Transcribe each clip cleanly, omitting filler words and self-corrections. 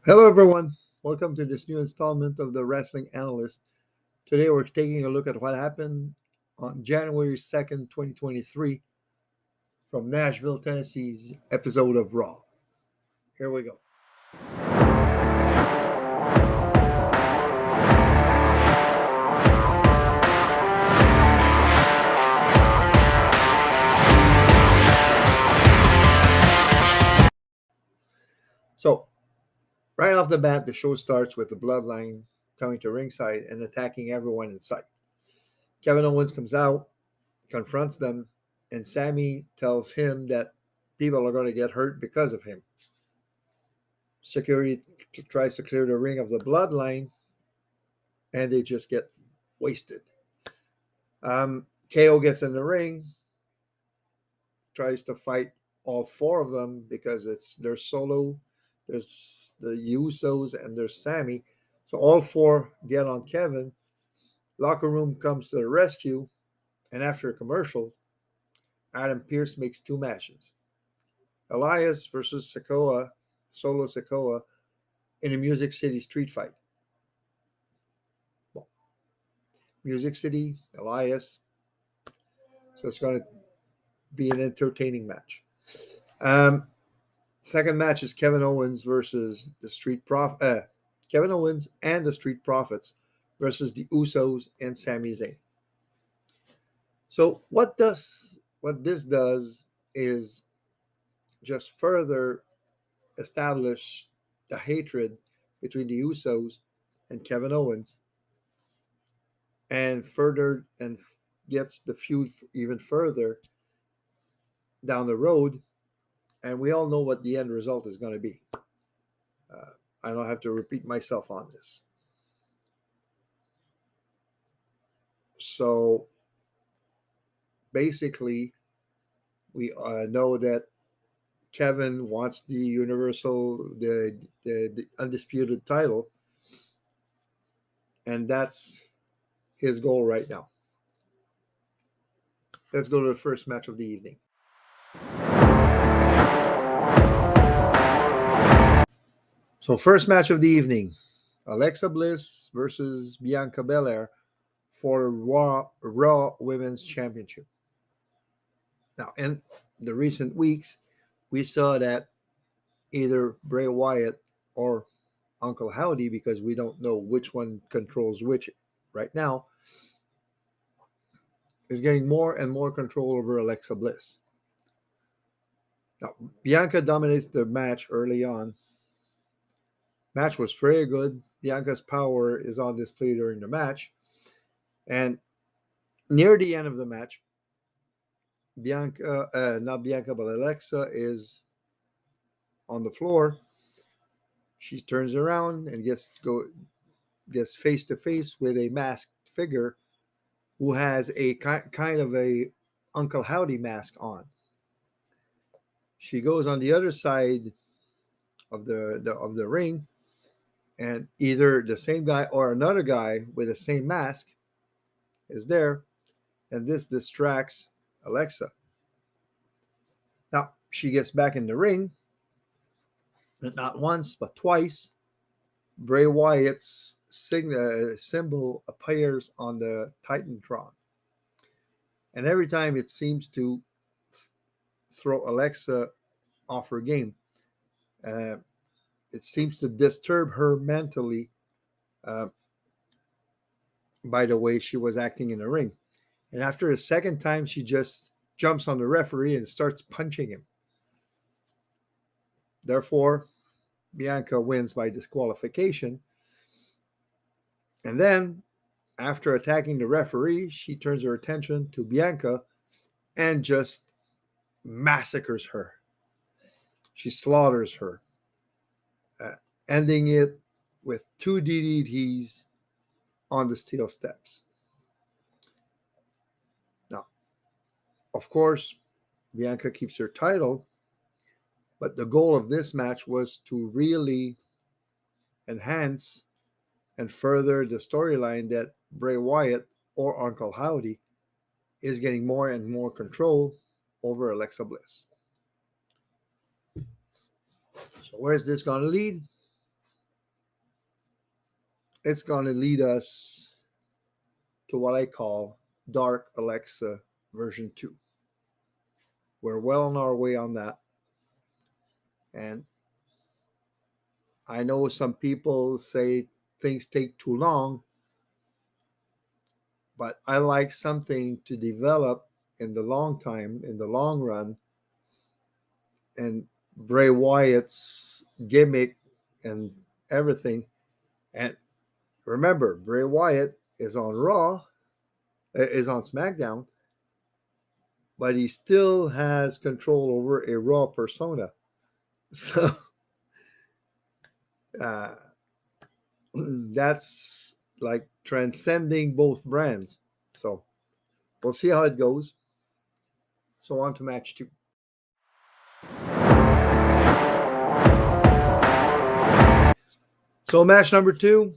Hello, everyone. Welcome to this new installment of the Wrestling Analyst. Today, we're taking a look at what happened on January 2nd, 2023, from Nashville, Tennessee's episode of Raw. Here we go. So, right off the bat, the show starts with the Bloodline coming to ringside and attacking everyone in sight. Kevin Owens comes out, confronts them, and Sammy tells him that people are going to get hurt because of him. Security tries to clear the ring of the Bloodline, and they just get wasted. KO gets in the ring, tries to fight all four of them because there's Solo, there's the Usos, and there's Sammy. So all four get on Kevin. Locker room comes to the rescue, and after a commercial, Adam Pearce makes two matches: Elias versus Solo Sikoa, in a Music City street fight. Well, Music City, Elias. So it's going to be an entertaining match. Um, Second match is Kevin Owens versus the Kevin Owens and the Street Profits versus the Usos and Sami Zayn. So what this does is just further establish the hatred between the Usos and Kevin Owens, and further and gets the feud even further down the road. And we all know what the end result is going to be. I don't have to repeat myself on this. So basically, we know that Kevin wants the undisputed title, and that's his goal right now. Let's go to the first match of the evening. So, first match of the evening: Alexa Bliss versus Bianca Belair for Raw Women's Championship. Now, in the recent weeks, we saw that either Bray Wyatt or Uncle Howdy, because we don't know which one controls which right now, is getting more and more control over Alexa Bliss. Now, Bianca dominates the match early on. Match was very good. Bianca's power is on display during the match. And near the end of the match, not Bianca, but Alexa is on the floor. She turns around and gets face to face with a masked figure who has a kind of a Uncle Howdy mask on. She goes on the other side of the ring, and either the same guy or another guy with the same mask is there, and this distracts Alexa. Now she gets back in the ring, and not once but twice, Bray Wyatt's symbol appears on the Titantron, and every time it seems to throw Alexa off her game. Uh, it seems to disturb her mentally uh, by the way she was acting in the ring. And after a second time, she just jumps on the referee and starts punching him. Therefore, Bianca wins by disqualification. And then, after attacking the referee, she turns her attention to Bianca and just massacres her. She slaughters her, uh, ending it with two DDTs on the steel steps. Now, of course, Bianca keeps her title, but the goal of this match was to really enhance and further the storyline that Bray Wyatt or Uncle Howdy is getting more and more control over Alexa Bliss. So where is this going to lead? it's going to lead us to what I call Dark Alexa version 2. We're well on our way on that. And I know some people say things take too long, but I like something to develop in the long run. And Bray Wyatt's gimmick and everything. And remember, Bray Wyatt is on Raw, is on SmackDown, but he still has control over a Raw persona. So uh, that's like transcending both brands. So we'll see how it goes. So on to match 2. So match number 2,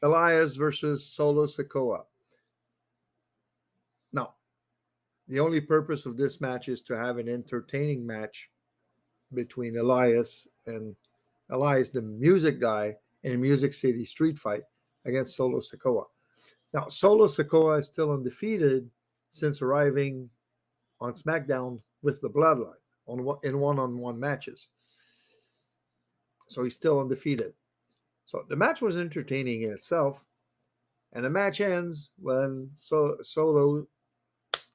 Elias versus Solo Sikoa. Now, the only purpose of this match is to have an entertaining match between Elias, the music guy, in a Music City street fight against Solo Sikoa. Now, Solo Sikoa is still undefeated since arriving on SmackDown with the Bloodline in one-on-one matches. So he's still undefeated. So the match was entertaining in itself, and the match ends when Solo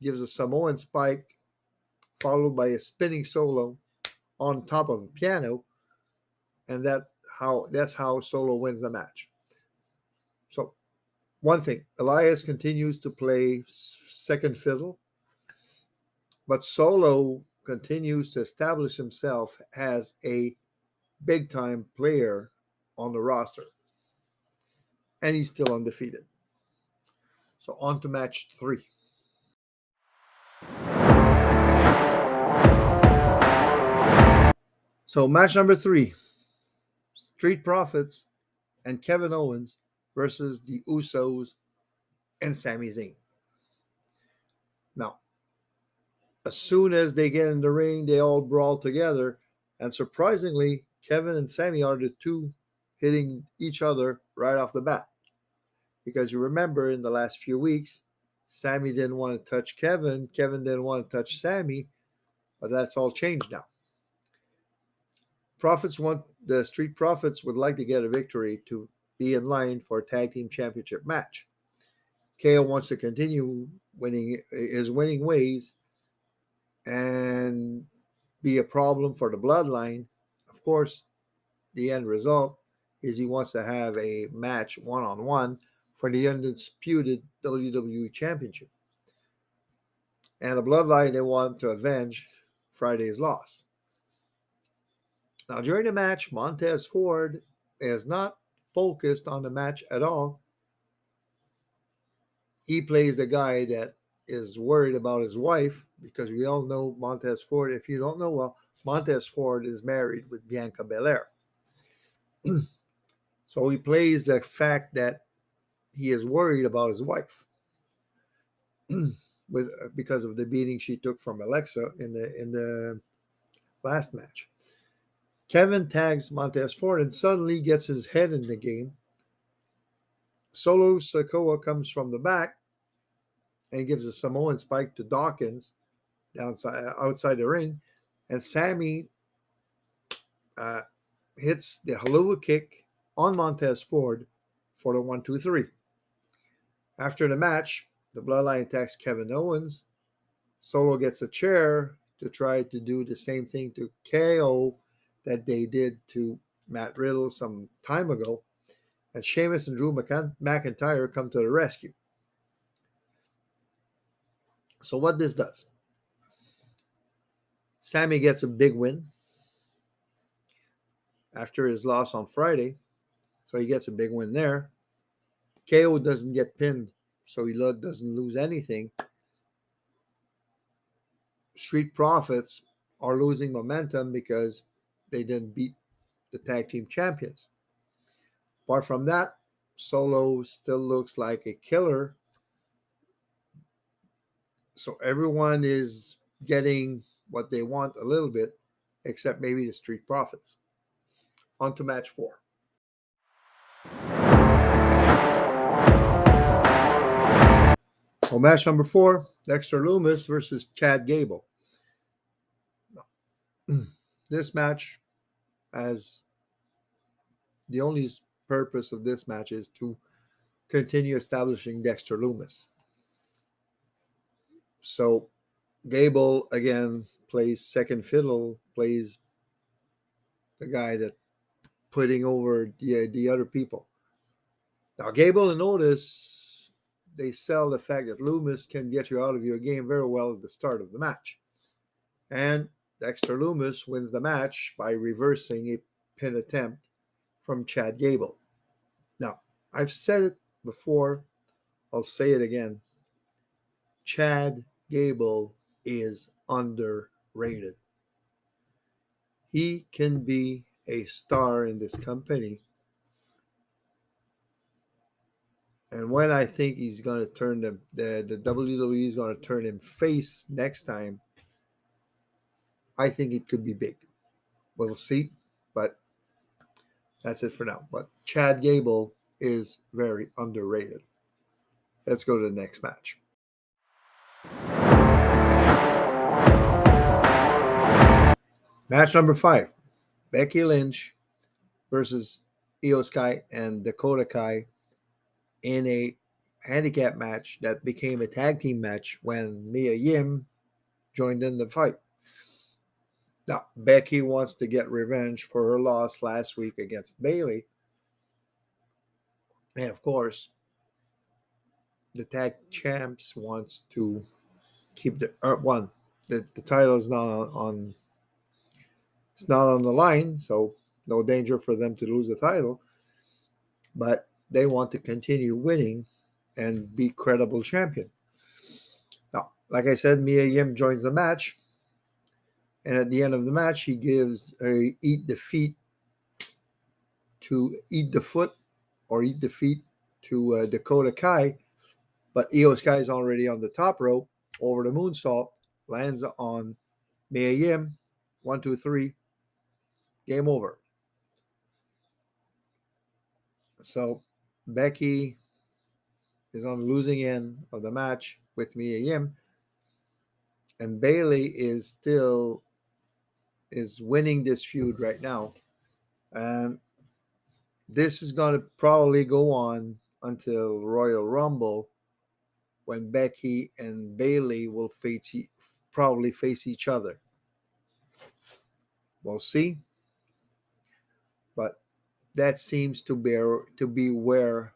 gives a Samoan spike followed by a spinning solo on top of a piano, and that's how Solo wins the match. So one thing, Elias continues to play second fiddle, but Solo continues to establish himself as a big time player on the roster, and he's still undefeated. So on to match 3. So match number 3, Street Profits and Kevin Owens versus the Usos and Sami Zayn. Now, as soon as they get in the ring, they all brawl together, and surprisingly, Kevin and Sami are the two hitting each other right off the bat. Because you remember in the last few weeks, Sami didn't want to touch Kevin didn't want to touch Sami, but that's all changed now. The Street Profits would like to get a victory to be in line for a tag team championship match. KO wants to continue winning ways and be a problem for the Bloodline. Of course, the end result is he wants to have a match one-on-one for the undisputed WWE Championship. And the Bloodline, they want to avenge Friday's loss. Now, during the match, Montez Ford is not focused on the match at all. He plays the guy that is worried about his wife, because we all know Montez Ford. If you don't know, well, Montez Ford is married with Bianca Belair. So he plays the fact that he is worried about his wife because of the beating she took from Alexa in the last match. Kevin tags Montez Ford and suddenly gets his head in the game. Solo Sikoa comes from the back and gives a Samoan spike to Dawkins outside the ring, and Sami hits the Helluva Kick on Montez Ford for the 1-2-3. After the match, the Bloodline attacks Kevin Owens. Solo gets a chair to try to do the same thing to KO that they did to Matt Riddle some time ago. And Sheamus and Drew McIntyre come to the rescue. So what this does, Sami gets a big win after his loss on Friday. So he gets a big win there. KO doesn't get pinned, so he doesn't lose anything. Street Profits are losing momentum because they didn't beat the tag team champions. Apart from that, Solo still looks like a killer. So everyone is getting what they want a little bit, except maybe the Street Profits. On to match 4. Well, match number 4, Dexter Lumis versus Chad Gable. This match, as the only purpose of this match is to continue establishing Dexter Lumis. So Gable again plays second fiddle, plays the guy that putting over the other people. Now Gable and Otis, they sell the fact that Lumis can get you out of your game very well at the start of the match. And Dexter Lumis wins the match by reversing a pin attempt from Chad Gable. Now, I've said it before, I'll say it again. Chad Gable is underrated. He can be a star in this company. And when I think he's going to turn the WWE is going to turn him face next time, I think it could be big. We'll see, but that's it for now. But Chad Gable is very underrated. Let's go to the next match. Match number 5, Becky Lynch versus Io Sky and Dakota Kai in a handicap match that became a tag team match when Mia Yim joined in the fight. Now, Becky wants to get revenge for her loss last week against Bayley. And of course, the tag champs wants to keep the one. The title is not on it's not on the line, so no danger for them to lose the title. But they want to continue winning and be credible champion. Now, like I said, Mia Yim joins the match. And at the end of the match, he gives a eat the feet to eat the foot or eat the feet to Dakota Kai. But Io Sky is already on the top rope over the moonsault, lands on Mia Yim. 1, 2, 3. Game over. So Becky is on the losing end of the match with Mia Yim. And Bayley is winning this feud right now. And this is going to probably go on until Royal Rumble, when Becky and Bayley will probably face each other. We'll see. But that seems to be where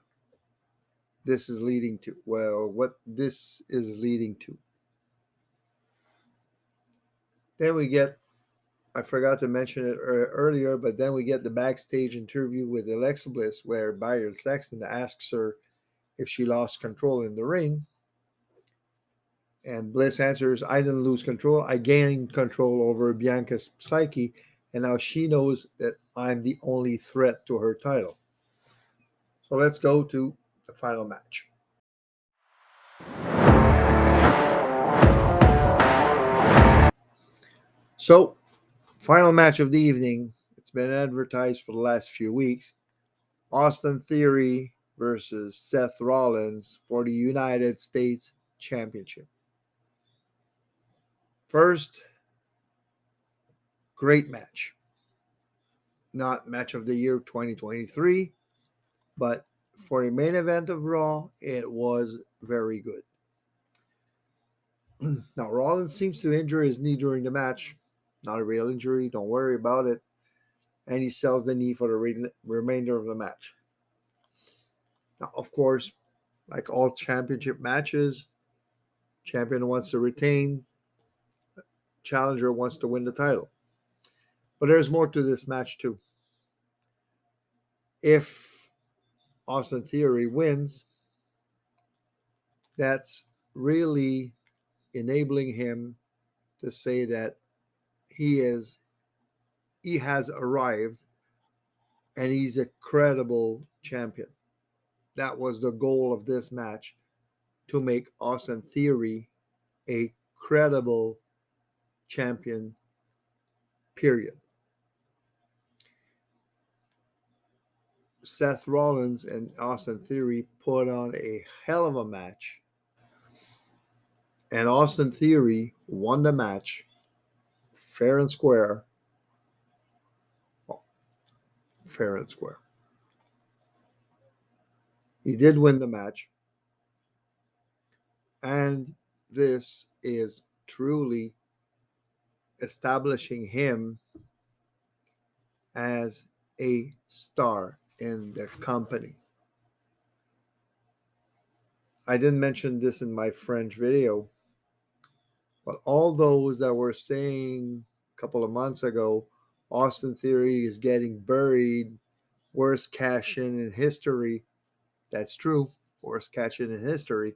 this is leading to. Well, what this is leading to. Then we get, I forgot to mention it earlier, but then we get the backstage interview with Alexa Bliss, where Byron Saxton asks her if she lost control in the ring. And Bliss answers, I didn't lose control. I gained control over Bianca's psyche, and now she knows that I'm the only threat to her title. So let's go to the final match. So, final match of the evening. It's been advertised for the last few weeks. Austin Theory versus Seth Rollins for the United States Championship. First, great match. Not match of the year 2023, but for a main event of Raw, it was very good. Now, Rollins seems to injure his knee during the match. Not a real injury, don't worry about it. And he sells the knee for the remainder of the match. Now, of course, like all championship matches, champion wants to retain, challenger wants to win the title. But there's more to this match too. If Austin Theory wins, that's really enabling him to say that he has arrived and he's a credible champion. That was the goal of this match, to make Austin Theory a credible champion, period. Seth Rollins and Austin Theory put on a hell of a match. And Austin Theory won the match fair and square. Well, fair and square. He did win the match. And this is truly establishing him as a star in the company. I didn't mention this in my French video, but all those that were saying a couple of months ago, Austin Theory is getting buried, worst cash in history. That's true, worst cash in history,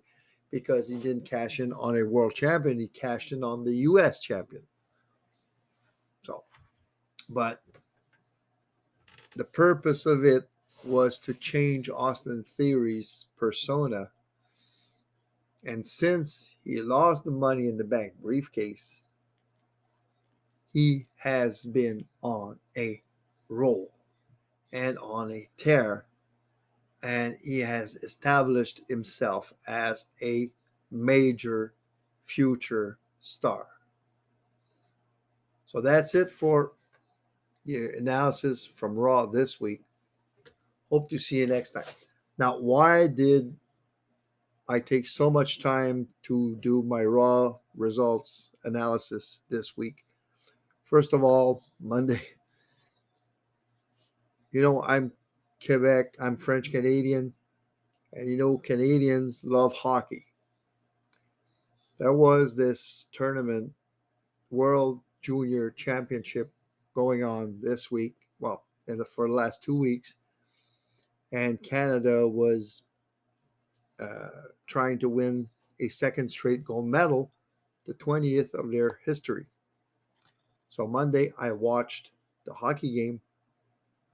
because he didn't cash in on a world champion, he cashed in on the US champion. So, but the purpose of it was to change Austin Theory's persona. And since he lost the Money in the Bank briefcase, he has been on a roll and on a tear, and he has established himself as a major future star. So that's it for the analysis from Raw this week. Hope to see you next time. Now, why did I take so much time to do my Raw results analysis this week? First of all, Monday, I'm Quebec, I'm French Canadian, and Canadians love hockey. There was this tournament, World Junior Championship, going on this week, well, for the last 2 weeks, and Canada was trying to win a second straight gold medal, the 20th of their history. So Monday, I watched the hockey game,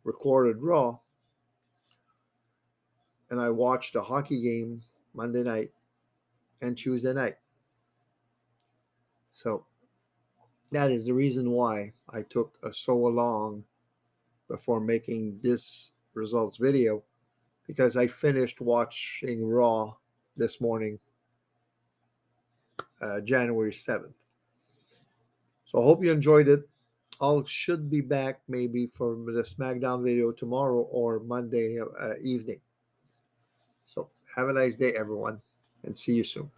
recorded Raw, and I watched the hockey game Monday night and Tuesday night. So that is the reason why I took so long before making this results video, because I finished watching Raw this morning, January 7th. So I hope you enjoyed it. I should be back maybe for the SmackDown video tomorrow or Monday evening. So have a nice day, everyone, and see you soon.